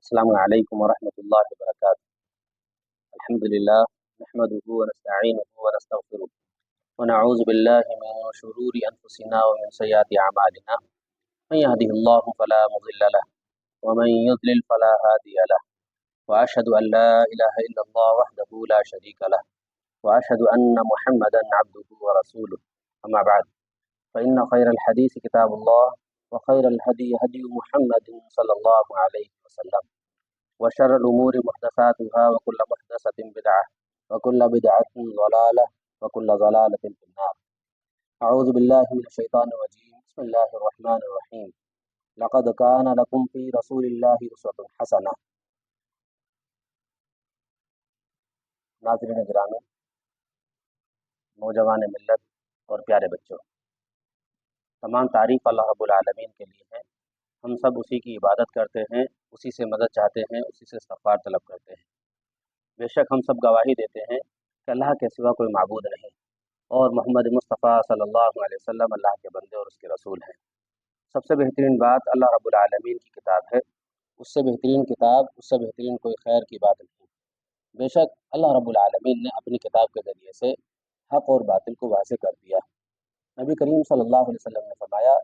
السلام علیکم ورحمۃ اللہ وبرکاتہ۔ الحمد للہ نحمده ونستعینه ونستغفره ونعوذ باللہ من شرور انفسنا ومن سیئات اعمالنا من يهده الله فلا مضل له ومن يضلل فلا هادي له واشهد ان لا اله الا الله وحده لا شريك له واشهد ان محمدا عبده ورسوله اما بعد فان خير الحديث كتاب الله وخير الهدي هدي محمد صلى الله عليه وسلم وشر الأمور محدثاتها وكل محدثة بدعة وكل بدعة ضلالة وكل ضلالة في النار۔ أعوذ بالله من الشيطان الرجيم، بسم الله الرحمن الرحيم۔ لقد كان لكم في رسول الله أسوة حسنة۔ ناظرین گرامی، نوجوان ملت اور پیارے بچوں، تمام تعریف اللہ رب العالمین کے لیے ہے۔ ہم سب اسی کی عبادت کرتے ہیں، اسی سے مدد چاہتے ہیں، اسی سے استغفار طلب کرتے ہیں۔ بے شک ہم سب گواہی دیتے ہیں کہ اللہ کے سوا کوئی معبود نہیں، اور محمد مصطفیٰ صلی اللہ علیہ وسلم اللہ کے بندے اور اس کے رسول ہیں۔ سب سے بہترین بات اللہ رب العالمین کی کتاب ہے، اس سے بہترین کتاب، اس سے بہترین کوئی خیر کی بات نہیں۔ بے شک اللہ رب العالمین نے اپنی کتاب کے ذریعے سے حق اور باطل کو واضح کر دیا۔ نبی کریم صلی اللہ علیہ وسلم نے فرمایا،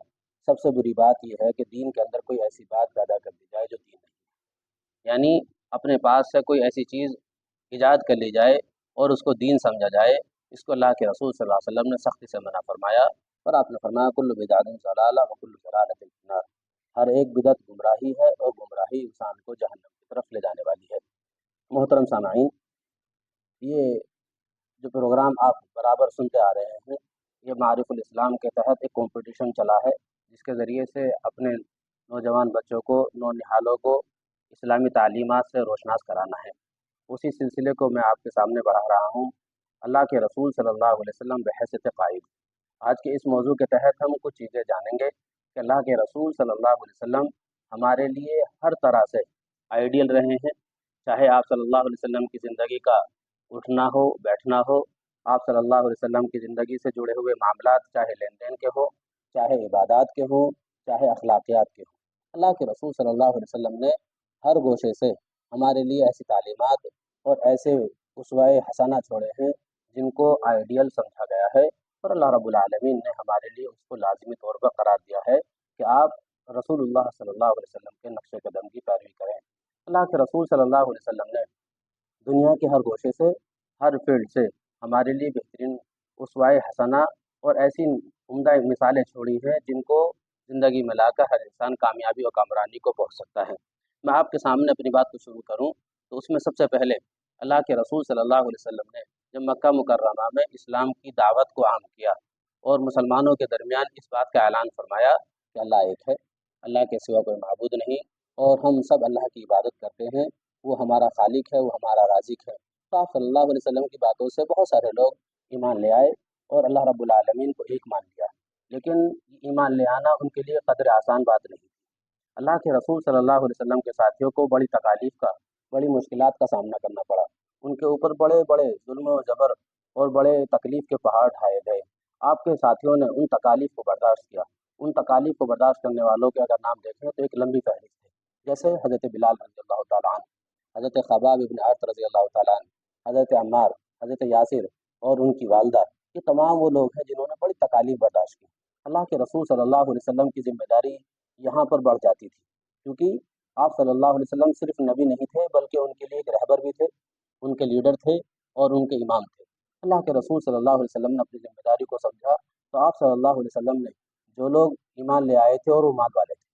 سب سے بری بات یہ ہے کہ دین کے اندر کوئی ایسی بات پیدا کر دی جائے جو دین نہیں ہے، یعنی اپنے پاس سے کوئی ایسی چیز ایجاد کر لی جائے اور اس کو دین سمجھا جائے۔ اس کو اللہ کے رسول صلی اللہ علیہ وسلم نے سختی سے منع فرمایا، اور آپ نے فرمایا کل بدعۃ ضلالہ وکل ضلالۃ فی النار، ہر ایک بدعت گمراہی ہے اور گمراہی انسان کو جہنم کی طرف لے جانے والی ہے۔ محترم سامعین، یہ جو پروگرام آپ برابر سنتے آ رہے ہیں، یہ معارف الاسلام کے تحت ایک کمپٹیشن چلا ہے، جس کے ذریعے سے اپنے نوجوان بچوں کو، نونہالوں کو اسلامی تعلیمات سے روشناس کرانا ہے۔ اسی سلسلے کو میں آپ کے سامنے بڑھا رہا ہوں۔ اللہ کے رسول صلی اللہ علیہ وسلم بحیثیت قائد، آج کے اس موضوع کے تحت ہم کچھ چیزیں جانیں گے کہ اللہ کے رسول صلی اللہ علیہ وسلم ہمارے لیے ہر طرح سے آئیڈیل رہے ہیں، چاہے آپ صلی اللہ علیہ وسلم کی زندگی کا اٹھنا ہو، بیٹھنا ہو، آپ صلی اللہ علیہ وسلم کی زندگی سے جڑے ہوئے معاملات، چاہے لین دین کے ہوں، چاہے عبادات کے ہوں، چاہے اخلاقیات کے ہوں۔ اللہ کے رسول صلی اللہ علیہ وسلم نے ہر گوشے سے ہمارے لیے ایسی تعلیمات اور ایسے اسوہ حسنہ چھوڑے ہیں جن کو آئیڈیل سمجھا گیا ہے، اور اللہ رب العالمین نے ہمارے لیے اس کو لازمی طور پر قرار دیا ہے کہ آپ رسول اللہ صلی اللہ علیہ وسلم کے نقش قدم کی پیروی کریں۔ اللہ کے رسول صلی اللہ علیہ وسلم نے دنیا کے ہر گوشے سے، ہر فیلڈ سے ہمارے لیے بہترین اسوہ حسنہ اور ایسی عمدہ مثالیں چھوڑی ہیں جن کو زندگی میں لا کر ہر انسان کامیابی اور کامرانی کو پہنچ سکتا ہے۔ میں آپ کے سامنے اپنی بات کو شروع کروں تو اس میں سب سے پہلے اللہ کے رسول صلی اللہ علیہ وسلم نے جب مکہ مکرمہ میں اسلام کی دعوت کو عام کیا اور مسلمانوں کے درمیان اس بات کا اعلان فرمایا کہ اللہ ایک ہے، اللہ کے سوا کوئی معبود نہیں، اور ہم سب اللہ کی عبادت کرتے ہیں، وہ ہمارا خالق ہے، وہ ہمارا رازق ہے۔ تو آپ صلی اللہ علیہ وسلم کی باتوں سے بہت سارے لوگ ایمان لے آئے اور اللہ رب العالمین کو ایک مان لیا، لیکن ایمان لے آنا ان کے لیے قدر آسان بات نہیں۔ اللہ کے رسول صلی اللہ علیہ وسلم کے ساتھیوں کو بڑی تکالیف کا، بڑی مشکلات کا سامنا کرنا پڑا، ان کے اوپر بڑے بڑے ظلم و جبر اور بڑے تکلیف کے پہاڑ ڈھائے گئے۔ آپ کے ساتھیوں نے ان تکالیف کو برداشت کیا۔ ان تکالیف کو برداشت کرنے والوں کے اگر نام دیکھیں تو ایک لمبی فہرست ہے، جیسے حضرت بلال رضی اللہ تعالیٰ عنہ، حضرت خباب بن عرط رضی اللہ تعالیٰ عنہ، حضرت عمار، حضرت یاسر اور ان کی والدہ، یہ تمام وہ لوگ ہیں جنہوں نے بڑی تکالیف برداشت کی۔ اللہ کے رسول صلی اللہ علیہ وسلم کی ذمہ داری یہاں پر بڑھ جاتی تھی، کیونکہ آپ صلی اللہ علیہ وسلم صرف نبی نہیں تھے بلکہ ان کے لیے ایک رہبر بھی تھے، ان کے لیڈر تھے اور ان کے امام تھے۔ اللہ کے رسول صلی اللہ علیہ وسلم نے اپنی ذمہ داری کو سمجھا، تو آپ صلی اللہ علیہ وسلم نے جو لوگ ایمان لے آئے تھے اور وہ مال والے تھے،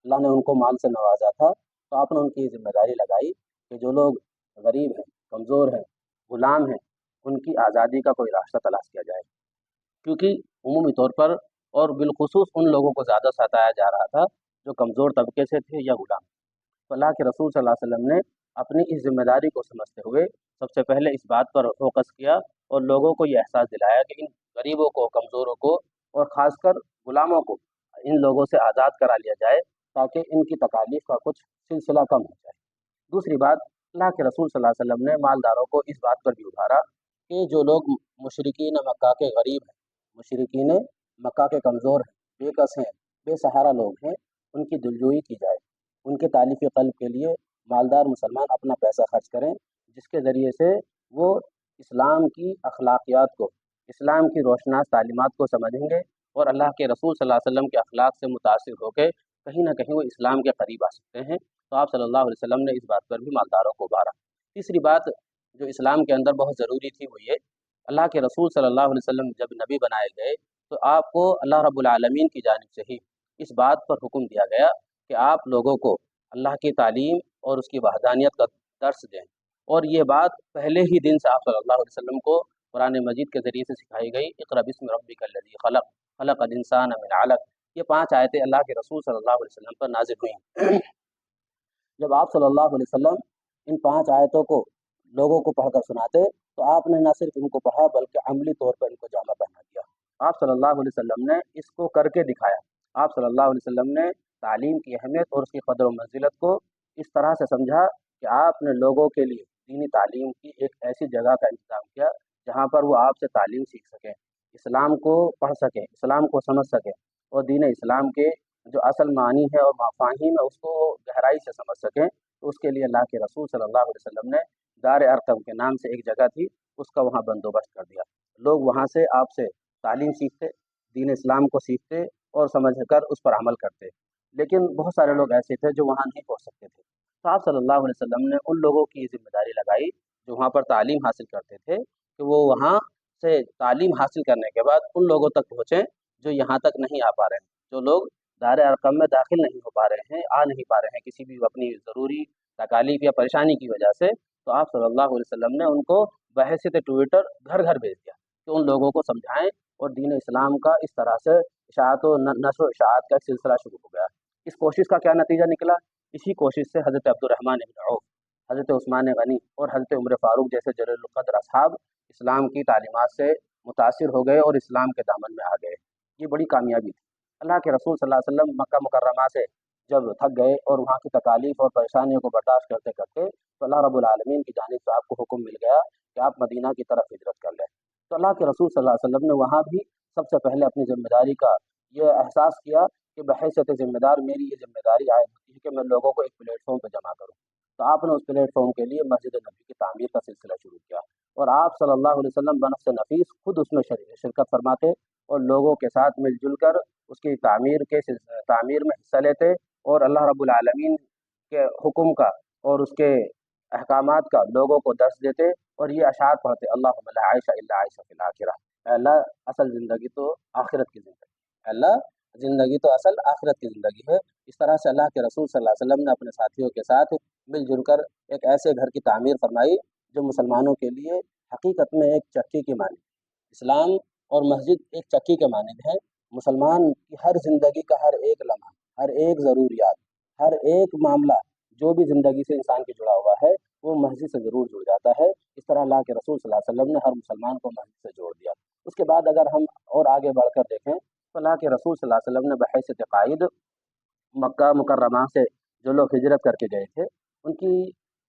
اللہ نے ان کو مال سے نوازا تھا، تو آپ نے ان کی ذمہ داری لگائی کہ جو لوگ غریب ہیں، کمزور ہیں، غلام ہیں، ان کی آزادی کا کوئی راستہ تلاش کیا جائے، کیونکہ عمومی طور پر اور بالخصوص ان لوگوں کو زیادہ ستایا جا رہا تھا جو کمزور طبقے سے تھے یا غلام۔ تو اللہ کے رسول صلی اللہ علیہ وسلم نے اپنی اس ذمہ داری کو سمجھتے ہوئے سب سے پہلے اس بات پر فوکس کیا اور لوگوں کو یہ احساس دلایا کہ ان غریبوں کو، کمزوروں کو اور خاص کر غلاموں کو ان لوگوں سے آزاد کرا لیا جائے تاکہ ان کی تکالیف کا کچھ سلسلہ کم ہو جائے۔ دوسری بات، اللہ کے رسول صلی اللہ علیہ وسلم نے مالداروں کو اس بات پر بھی ابھارا کہ جو لوگ مشرکین مکہ کے غریب ہیں، مشرکین مکہ کے کمزور ہیں، بے کس ہیں، بے سہارا لوگ ہیں، ان کی دلجوئی کی جائے، ان کے تالیف قلب کے لیے مالدار مسلمان اپنا پیسہ خرچ کریں، جس کے ذریعے سے وہ اسلام کی اخلاقیات کو، اسلام کی روشناس تعلیمات کو سمجھیں گے، اور اللہ کے رسول صلی اللہ علیہ وسلم کے اخلاق سے متاثر ہو کے کہیں نہ کہیں وہ اسلام کے قریب آ سکتے ہیں۔ تو آپ صلی اللہ علیہ وسلم نے اس بات پر بھی مالداروں کو ابھارا۔ تیسری بات جو اسلام کے اندر بہت ضروری تھی وہ یہ، اللہ کے رسول صلی اللہ علیہ وسلم جب نبی بنائے گئے تو آپ کو اللہ رب العالمین کی جانب سے ہی اس بات پر حکم دیا گیا کہ آپ لوگوں کو اللہ کی تعلیم اور اس کی وحدانیت کا درس دیں، اور یہ بات پہلے ہی دن سے آپ صلی اللہ علیہ وسلم کو قرآن مجید کے ذریعے سے سکھائی گئی۔ اقرأ بسم ربک الذی خلق، خلق الانسان من علق، یہ 5 آیتیں اللہ کے رسول صلی اللہ علیہ وسلم پر نازل ہوئیں۔ جب آپ صلی اللہ علیہ وسلم ان 5 آیتوں کو لوگوں کو پڑھ کر سناتے تو آپ نے نہ صرف ان کو پڑھا بلکہ عملی طور پر ان کو جامہ پہنا دیا۔ آپ صلی اللہ علیہ وسلم نے اس کو کر کے دکھایا۔ آپ صلی اللہ علیہ وسلم نے تعلیم کی اہمیت اور اس کی قدر و منزلت کو اس طرح سے سمجھا کہ آپ نے لوگوں کے لیے دینی تعلیم کی ایک ایسی جگہ کا انتظام کیا جہاں پر وہ آپ سے تعلیم سیکھ سکیں، اسلام کو پڑھ سکیں، اسلام کو سمجھ سکیں، اور دین اسلام کے جو اصل معنی ہے اور مفاہیم ہے اس کو گہرائی سے سمجھ سکیں۔ تو اس کے لیے اللہ کے رسول صلی اللہ علیہ وسلم نے دار ارقم کے نام سے ایک جگہ تھی، اس کا وہاں بندوبست کر دیا۔ لوگ وہاں سے آپ سے تعلیم سیکھتے، دین اسلام کو سیکھتے اور سمجھ کر اس پر عمل کرتے۔ لیکن بہت سارے لوگ ایسے تھے جو وہاں نہیں پہنچ سکتے تھے، تو آپ صلی اللہ علیہ وسلم نے ان لوگوں کی ذمہ داری لگائی جو وہاں پر تعلیم حاصل کرتے تھے کہ وہ وہاں سے تعلیم حاصل کرنے کے بعد ان لوگوں تک پہنچیں جو یہاں تک نہیں آ پا رہے ہیں، جو لوگ دار ارقم میں داخل نہیں ہو پا رہے ہیں، آ نہیں پا رہے ہیں کسی بھی اپنی ضروری تکالیف یا پریشانی کی وجہ سے۔ تو آپ صلی اللہ علیہ وسلم نے ان کو بحیثیت ٹویٹر گھر گھر بھیج دیا کہ ان لوگوں کو سمجھائیں، اور دین اسلام کا اس طرح سے اشاعت و نشر و اشاعت کا ایک سلسلہ شروع ہو گیا۔ اس کوشش کا کیا نتیجہ نکلا؟ اسی کوشش سے حضرت عبد الرحمن بن عوف، حضرت عثمان غنی اور حضرت عمر فاروق جیسے جلیل القدر اصحاب اسلام کی تعلیمات سے متاثر ہو گئے اور اسلام کے دامن میں آ گئے۔ یہ بڑی کامیابی تھی۔ اللہ کے رسول صلی اللہ علیہ وسلم مکہ مکرمہ سے جب تھک گئے اور وہاں کی تکالیف اور پریشانیوں کو برداشت کرتے کرتے، تو اللہ رب العالمین کی جانب سے آپ کو حکم مل گیا کہ آپ مدینہ کی طرف ہجرت کر لیں۔ تو اللہ کے رسول صلی اللہ علیہ وسلم نے وہاں بھی سب سے پہلے اپنی ذمہ داری کا یہ احساس کیا کہ بحیثیت ذمہ دار میری یہ ذمہ داری عائد ہوتی ہے کہ میں لوگوں کو ایک پلیٹ فارم پہ جمع کروں۔ تو آپ نے اس پلیٹ فارم کے لیے مسجد نبی کی تعمیر کا سلسلہ شروع کیا، اور آپ صلی اللہ علیہ وسلم بنفس نفیس خود اس میں شرکت فرماتے اور لوگوں کے ساتھ مل جل کر اس کی تعمیر میں حصہ لیتے، اور اللہ رب العالمین کے حکم کا اور اس کے احکامات کا لوگوں کو درس دیتے، اور یہ اشعار پڑھتے، اللہم لا عیش الا عیش فی الآخرہ، اے اللہ اصل زندگی تو آخرت کی زندگی، اے اللہ زندگی تو اصل آخرت کی زندگی ہے۔ اس طرح سے اللہ کے رسول صلی اللہ علیہ وسلم نے اپنے ساتھیوں کے ساتھ مل جل کر ایک ایسے گھر کی تعمیر فرمائی جو مسلمانوں کے لیے حقیقت میں ایک چکی کی مانند، اسلام اور مسجد ایک چکی کے مانند ہے۔ مسلمان کی ہر زندگی کا ہر ایک لمحہ، ہر ایک ضروریات، ہر ایک معاملہ جو بھی زندگی سے انسان کے جڑا ہوا ہے وہ مسجد سے ضرور جڑ جاتا ہے۔ اس طرح اللہ کے رسول صلی اللہ علیہ وسلم نے ہر مسلمان کو مسجد سے جوڑ دیا۔ اس کے بعد اگر ہم اور آگے بڑھ کر دیکھیں تو اللہ کے رسول صلی اللہ علیہ وسلم نے بحیثیت قائد مکہ مکرمہ سے جو لوگ ہجرت کر کے گئے تھے ان کی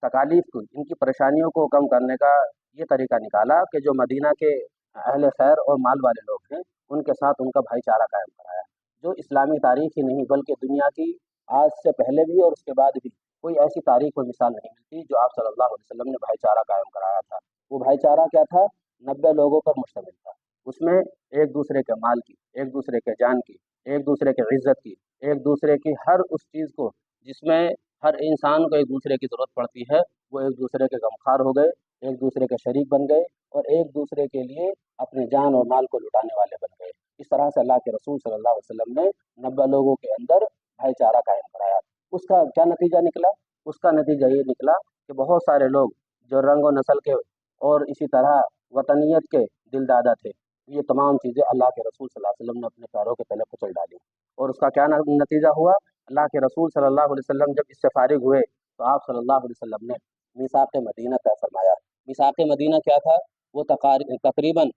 تکالیف کو، ان کی پریشانیوں کو کم کرنے کا یہ طریقہ نکالا کہ جو مدینہ کے اہل خیر اور مال والے لوگ ہیں ان کے ساتھ ان کا بھائی چارہ قائم کرایا، جو اسلامی تاریخ ہی نہیں بلکہ دنیا کی آج سے پہلے بھی اور اس کے بعد بھی کوئی ایسی تاریخ و مثال نہیں ملتی جو آپ صلی اللہ علیہ وسلم نے بھائی چارہ قائم کرایا تھا۔ وہ بھائی چارہ کیا تھا؟ 90 لوگوں پر مشتمل تھا۔ اس میں ایک دوسرے کے مال کی، ایک دوسرے کے جان کی، ایک دوسرے کے عزت کی، ایک دوسرے کی ہر اس چیز کو جس میں ہر انسان کو ایک دوسرے کی ضرورت پڑتی ہے، وہ ایک دوسرے کے غمخوار ہو گئے، ایک دوسرے کے شریک بن گئے، اور ایک دوسرے کے لیے اپنی جان اور مال کو لٹانے والے بن گئے۔ اس طرح سے اللہ کے رسول صلی اللہ علیہ وسلم نے 90 لوگوں کے اندر بھائی چارہ قائم کرایا۔ اس کا کیا نتیجہ نکلا؟ اس کا نتیجہ یہ نکلا کہ بہت سارے لوگ جو رنگ و نسل کے اور اسی طرح وطنیت کے دل دادا تھے، یہ تمام چیزیں اللہ کے رسول صلی اللہ علیہ وسلم نے اپنے پیروں کے تلے کچل ڈالی، اور اس کا کیا نتیجہ ہوا؟ اللہ کے رسول صلی اللہ علیہ وسلم جب اس سے فارغ ہوئے تو آپ صلی اللہ علیہ وسلم نے میثاق مدینہ طے فرمایا۔ میثاق مدینہ کیا تھا؟ وہ تقریباً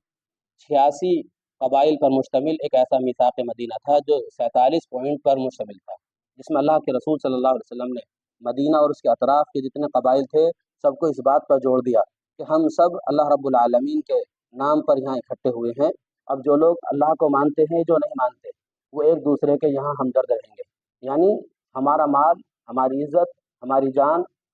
86 قبائل پر مشتمل ایک ایسا میثاق مدینہ تھا جو 47 پوائنٹ پر مشتمل تھا، جس میں اللہ کے رسول صلی اللہ علیہ وسلم نے مدینہ اور اس کے اطراف کے جتنے قبائل تھے سب کو اس بات پر جوڑ دیا کہ ہم سب اللہ رب العالمین کے نام پر یہاں اکٹھے ہوئے ہیں۔ اب جو لوگ اللہ کو مانتے ہیں، جو نہیں مانتے، وہ ایک دوسرے کے یہاں ہمدرد رہیں گے، یعنی ہمارا مال، ہماری عزت، ہماری جان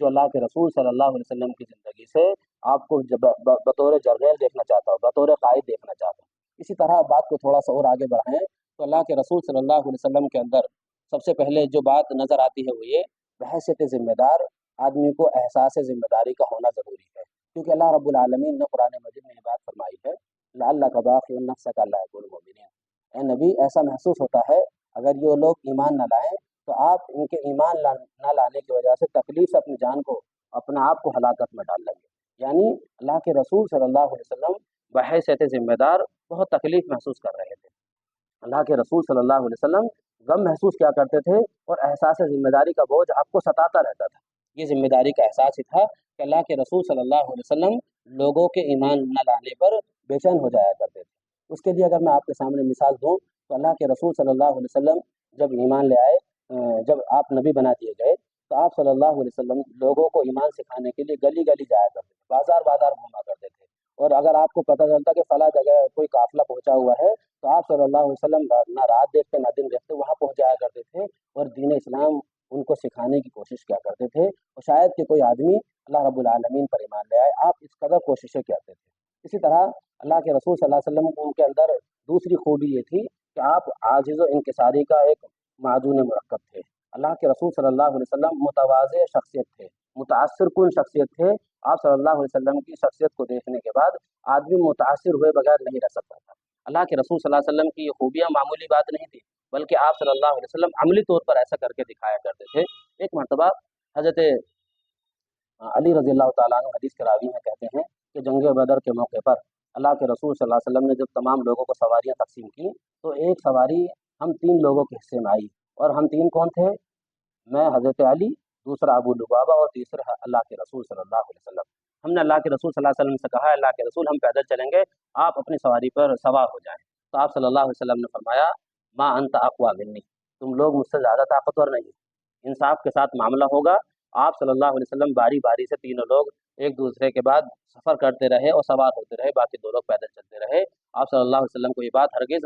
جو اللہ کے رسول صلی اللہ علیہ وسلم کی زندگی سے آپ کو بطور جرنیل دیکھنا چاہتا ہو، بطور قائد دیکھنا چاہتا ہو۔ اسی طرح بات کو تھوڑا سا اور آگے بڑھائیں تو اللہ کے رسول صلی اللہ علیہ وسلم کے اندر سب سے پہلے جو بات نظر آتی ہے وہ یہ بحیثیت ذمہ دار آدمی کو احساس ذمہ داری کا ہونا ضروری ہے، کیونکہ اللہ رب العالمین نے قرآن مجید میں یہ بات فرمائی ہے لعلک باخع نفسک الا یکونوا مؤمنین، اے نبی ایسا محسوس ہوتا ہے اگر یہ لوگ ایمان نہ لائیں تو آپ ان کے ایمان نہ لانے کی وجہ سے تکلیف سے اپنی جان کو اپنا آپ کو ہلاکت میں ڈال لیں گے۔ یعنی اللہ کے رسول صلی اللہ علیہ وسلم بحیثیت ذمہ دار بہت تکلیف محسوس کر رہے تھے۔ اللہ کے رسول صلی اللہ علیہ وسلم غم محسوس کیا کرتے تھے اور احساس ذمہ داری کا بوجھ آپ کو ستاتا رہتا تھا۔ یہ ذمہ داری کا احساس ہی تھا کہ اللہ کے رسول صلی اللہ علیہ وسلم لوگوں کے ایمان نہ لانے پر بے چین ہو جایا کرتے تھے۔ اس کے لیے اگر میں آپ کے سامنے مثال دوں تو اللہ کے رسول صلی اللہ علیہ وسلم جب ایمان لے آئے، جب آپ نبی بنا دیے گئے تو آپ صلی اللہ علیہ وسلم لوگوں کو ایمان سکھانے کے لیے گلی گلی جایا کرتے تھے، بازار بازار گھوما کرتے تھے، اور اگر آپ کو پتہ چلتا کہ فلاں جگہ کوئی قافلہ پہنچا ہوا ہے تو آپ صلی اللہ علیہ وسلم نہ رات دیکھتے نہ دن دیکھتے وہاں پہنچ جایا کرتے تھے اور دین اسلام ان کو سکھانے کی کوشش کیا کرتے تھے، اور شاید کہ کوئی آدمی اللہ رب العالمین پر ایمان لے آئے، آپ اس قدر کوششیں کرتے تھے۔ اسی طرح اللہ کے رسول صلی اللہ علیہ وسلم ان کے اندر دوسری خوبی یہ تھی کہ آپ عاجز و انکساری کا ایک معجون مرکب تھے۔ اللہ کے رسول صلی اللہ علیہ وسلم متواضع شخصیت تھے، متاثر کن شخصیت تھے۔ آپ صلی اللہ علیہ وسلم کی شخصیت کو دیکھنے کے بعد آدمی متاثر ہوئے بغیر نہیں رہ سکتا تھا۔ اللہ کے رسول صلی اللہ علیہ وسلم کی یہ خوبیاں معمولی بات نہیں تھی، بلکہ آپ صلی اللہ علیہ وسلم عملی طور پر ایسا کر کے دکھایا کرتے تھے۔ ایک مرتبہ حضرت علی رضی اللہ تعالیٰ عنہ حدیث کے راوی ہیں، کہتے ہیں کہ جنگ بدر کے موقع پر اللہ کے رسول صلی اللہ علیہ وسلم نے جب تمام لوگوں کو سواریاں تقسیم کی تو ایک سواری ہم 3 لوگوں کے حصے میں آئی، اور ہم 3 کون تھے؟ میں، حضرت علی، دوسرا ابو لبابہ اور تیسرا اللہ کے رسول صلی اللہ علیہ وسلم۔ ہم نے اللہ کے رسول صلی اللہ علیہ وسلم سے کہا اللہ کے رسول ہم پیدل چلیں گے، آپ اپنی سواری پر سوار ہو جائیں۔ تو آپ صلی اللہ علیہ وسلم نے فرمایا ما انت اقوی منی، تم لوگ مجھ سے زیادہ طاقتور نہیں، انصاف کے ساتھ معاملہ ہوگا۔ آپ صلی اللہ علیہ وسلم باری باری سے تینوں لوگ ایک دوسرے کے بعد سفر کرتے رہے اور سوار ہوتے رہے، باقی 2 لوگ پیدل چلتے رہے۔ آپ صلی اللہ علیہ وسلم کو یہ بات ہرگز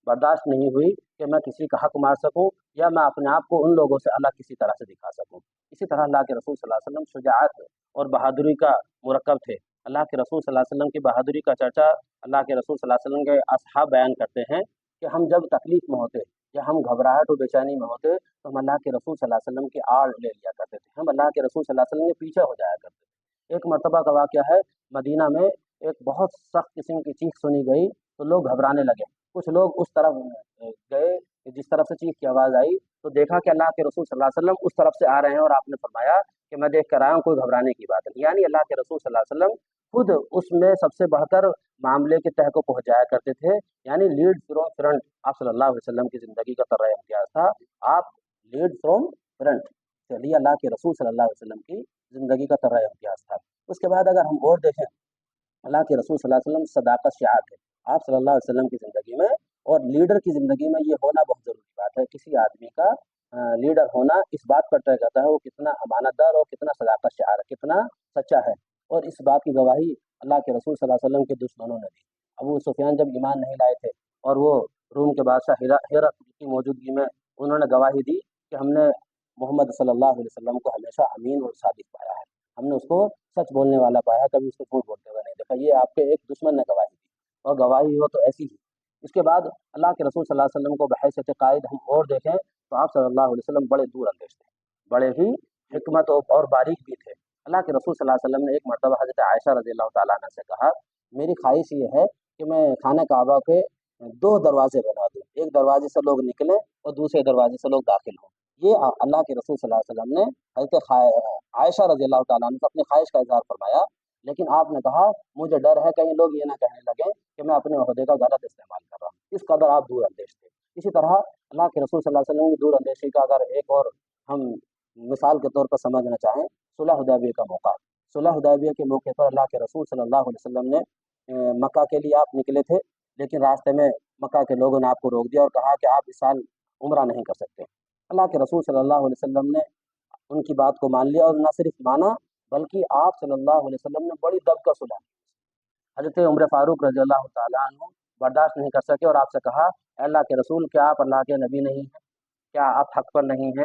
برداشت نہیں ہوئی کہ میں کسی کا حق مار سکوں یا میں اپنے آپ کو ان لوگوں سے الگ کسی طرح سے دکھا سکوں۔ اسی طرح اللہ کے رسول صلی اللہ علیہ وسلم شجاعت اور بہادری کا مرکب تھے۔ اللہ کے رسول صلی اللہ علیہ وسلم کی بہادری کا چرچا اللہ کے رسول صلی اللہ علیہ وسلم کے اصحاب بیان کرتے ہیں کہ ہم جب تکلیف میں ہوتے یا ہم گھبراہٹ و بے چینی میں ہوتے تو ہم اللہ کے رسول صلی اللہ علیہ وسلم کی آڑ لے لیا کرتے تھے، ہم اللہ کے رسول صلی اللہ علیہ وسلم کے پیچھے ہو جایا کرتے تھے۔ ایک مرتبہ کا واقعہ ہے، مدینہ میں ایک بہت سخت قسم کی چیخ سنی گئی تو لوگ گھبرانے لگے، کچھ لوگ اس طرف گئے جس طرف سے چیخ کی آواز آئی تو دیکھا کہ اللہ کے رسول صلی اللہ علیہ وسلم اس طرف سے آ رہے ہیں، اور آپ نے فرمایا کہ میں دیکھ کر آیا ہوں، کوئی گھبرانے کی بات نہیں۔ یعنی اللہ کے رسول صلی اللہ علیہ وسلم خود اس میں سب سے بڑھ کر معاملے کے تہ کو پہنچ جایا کرتے تھے، یعنی لیڈ فرام فرنٹ آپ صلی اللہ علیہ وسلم کی زندگی کا طرز امتیاز تھا، آپ لیڈ فرام فرنٹ، چلیے اللہ کے رسول صلی اللہ علیہ وسلم کی زندگی کا طرز امتیاز تھا۔ اس کے بعد اگر ہم اور دیکھیں، اللہ کے رسول صلی اللہ علیہ وسلم صداقت شعار تھے آپ صلی اللہ علیہ وسلم کی زندگی میں، اور لیڈر کی زندگی میں یہ ہونا بہت ضروری بات ہے۔ کسی آدمی کا لیڈر ہونا اس بات پر طے کرتا ہے وہ کتنا امانت دار اور کتنا صداقت شعار ہے، کتنا سچا ہے، اور اس بات کی گواہی اللہ کے رسول صلی اللہ علیہ وسلم کے دشمنوں نے دی۔ ابو سفیان جب ایمان نہیں لائے تھے اور وہ روم کے بادشاہ ہرقل کی موجودگی میں انہوں نے گواہی دی کہ ہم نے محمد صلی اللہ علیہ وسلم کو ہمیشہ امین اور صادق پایا ہے، ہم نے اس کو سچ بولنے والا پایا، کبھی اس کو جھوٹ بولتے ہوئے نہیں دیکھا۔ یہ آپ کے ایک دشمن نے گواہی دی، اور گواہی ہو تو ایسی ہی۔ اس کے بعد اللہ کے رسول صلی اللہ علیہ وسلم کو بحیثیت قائد ہم اور دیکھیں تو آپ صلی اللہ علیہ وسلم بڑے دور اندیش تھے، بڑے ہی حکمت اور باریک بھی تھے۔ اللہ کے رسول صلی اللہ علیہ وسلم نے ایک مرتبہ حضرت عائشہ رضی اللہ تعالیٰ عنہ سے کہا میری خواہش یہ ہے کہ میں خانہ کعبہ کے 2 دروازے بنا دوں، ایک دروازے سے لوگ نکلیں اور دوسرے دروازے سے لوگ داخل ہوں۔ یہ اللہ کے رسول صلی اللہ علیہ وسلم نے حضرت عائشہ رضی اللہ تعالیٰ عنہ سے اپنی خواہش کا اظہار فرمایا، لیکن آپ نے کہا مجھے ڈر ہے کہیں لوگ یہ نہ کہنے لگیں کہ میں اپنے عہدے کا غلط استعمال کر رہا ہوں۔ اس قدر آپ دور اندیش تھے۔ اسی طرح اللہ کے رسول صلی اللہ علیہ وسلم کی دور اندیشی کا اگر ایک اور ہم مثال کے طور پر سمجھنا چاہیں، صلح حدیبیہ کا موقع، صلح حدیبیہ کے موقع پر اللہ کے رسول صلی اللہ علیہ وسلم نے مکہ کے لیے آپ نکلے تھے، لیکن راستے میں مکہ کے لوگوں نے آپ کو روک دیا اور کہا کہ آپ اس سال عمرہ نہیں کر سکتے۔ اللہ کے رسول صلی اللہ علیہ وسلم نے ان کی بات کو مان لیا، اور نہ صرف مانا بلکہ آپ صلی اللہ علیہ وسلم نے بڑی دب کر صلح کی۔ حضرت عمر فاروق رضی اللہ تعالیٰ عنہ برداشت نہیں کر سکے اور آپ سے کہا اے اللہ کے رسول کیا آپ اللہ کے نبی نہیں ہیں؟ کیا آپ حق پر نہیں ہیں؟